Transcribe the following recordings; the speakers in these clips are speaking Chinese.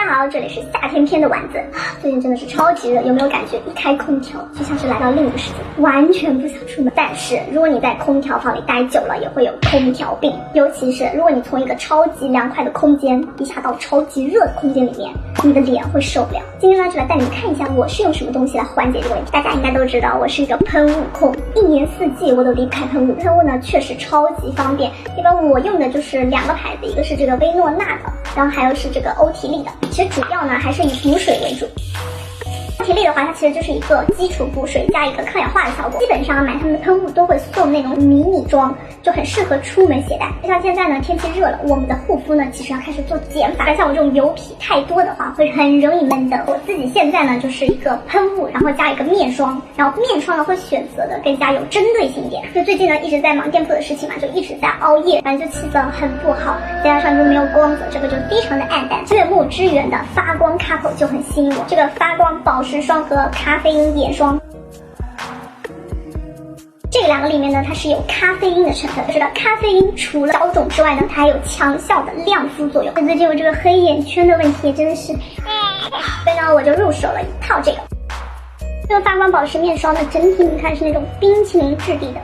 大家好，这里是夏天篇的丸子。最近真的是超级热，有没有感觉一开空调就像是来到另一个世界，完全不想出门？但是如果你在空调房里待久了，也会有空调病。尤其是如果你从一个超级凉快的空间一下到超级热的空间里面，你的脸会受不了。今天呢，就来带你们看一下我是用什么东西来缓解这个问题。大家应该都知道，我是一个喷雾控，一年四季我都离不开喷雾。喷雾呢确实超级方便，一般我用的就是两个牌子，一个是这个薇诺娜的，然后还有是这个欧缇丽的。其实主要呢还是以补水为主。欧缇丽的话，它其实就是一个基础补水加一个抗氧化的效果。基本上买他们的喷雾都会送那种迷你装，就很适合出门携带。就像现在呢，天气热了，我们的护肤呢其实要开始做减法。像我这种油皮太多的话，会很容易闷的。我自己现在呢就是一个喷雾，然后加一个面霜，然后面霜呢会选择的更加有针对性一点。就最近呢一直在忙店铺的事情嘛，就一直在熬夜，反正就气色很不好，再加上就没有光泽，这个就非常的暗淡。悦木之源的发光 couple 就很吸引我，这个发光保湿霜和咖啡因眼霜。这两个里面呢，它是有咖啡因的成分。知道咖啡因除了消肿之外呢，它还有强效的亮肤作用。最近有这个黑眼圈的问题，真的是，所以呢我就入手了一套这个。这个发光保湿面霜呢，整体你看是那种冰淇淋质地的。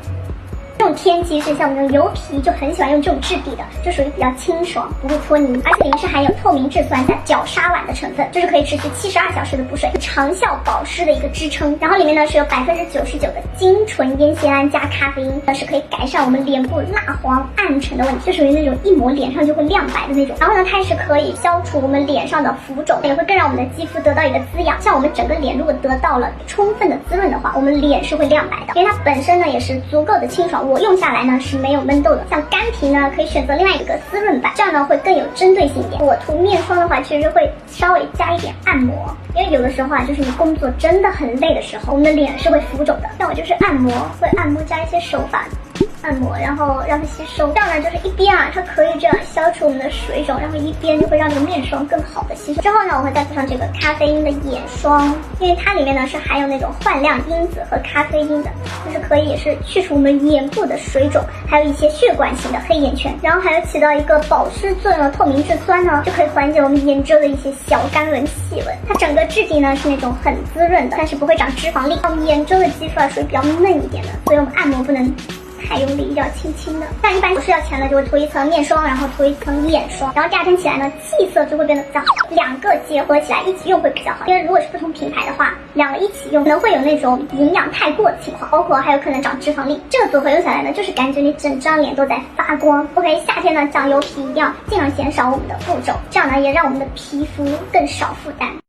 这种天气是像我们这种油皮就很喜欢用这种质地的，就属于比较清爽，不会搓泥，而且里面是含有透明质酸加角鲨烷的成分，就是可以持续72小时的补水，长效保湿的一个支撑。然后里面呢是有99%的精纯烟酰胺加咖啡因，是可以改善我们脸部蜡黄暗沉的问题，就属于那种一抹脸上就会亮白的那种。然后呢，它也是可以消除我们脸上的浮肿，也会更让我们的肌肤得到一个滋养。像我们整个脸如果得到了充分的滋润的话，我们脸是会亮白的，因为它本身呢也是足够的清爽。我用下来呢是没有闷痘的。像干皮呢可以选择另外一个滋润版，这样呢会更有针对性一点。我涂面霜的话，其实会稍微加一点按摩，因为有的时候啊，就是你工作真的很累的时候，我们的脸是会浮肿的。像我就是按摩，会按摩加一些手法按摩，然后让它吸收。这样呢，就是一边啊，它可以这样消除我们的水肿，然后一边就会让这个面霜更好的吸收。之后呢，我会再涂上这个咖啡因的眼霜，因为它里面呢是含有那种焕亮因子和咖啡因的，就是可以也是去除我们眼部的水肿，还有一些血管型的黑眼圈，然后还有起到一个保湿作用的透明质酸呢，就可以缓解我们眼周的一些小干纹细纹。它整个质地呢是那种很滋润的，但是不会长脂肪粒。我们眼周的肌肤啊属于比较嫩一点的，所以我们按摩不能太用力，要轻轻的。但一般我睡觉前呢就会涂一层面霜，然后涂一层眼霜，然后第二天起来呢气色就会变得比较好。两个结合起来一起用会比较好，因为如果是不同品牌的话，两个一起用可能会有那种营养太过的情况，包括还有可能长脂肪粒。这个组合用下来呢，就是感觉你整张脸都在发光。OK， 夏天呢长油皮一定要尽量减少我们的步骤，这样呢也让我们的皮肤更少负担。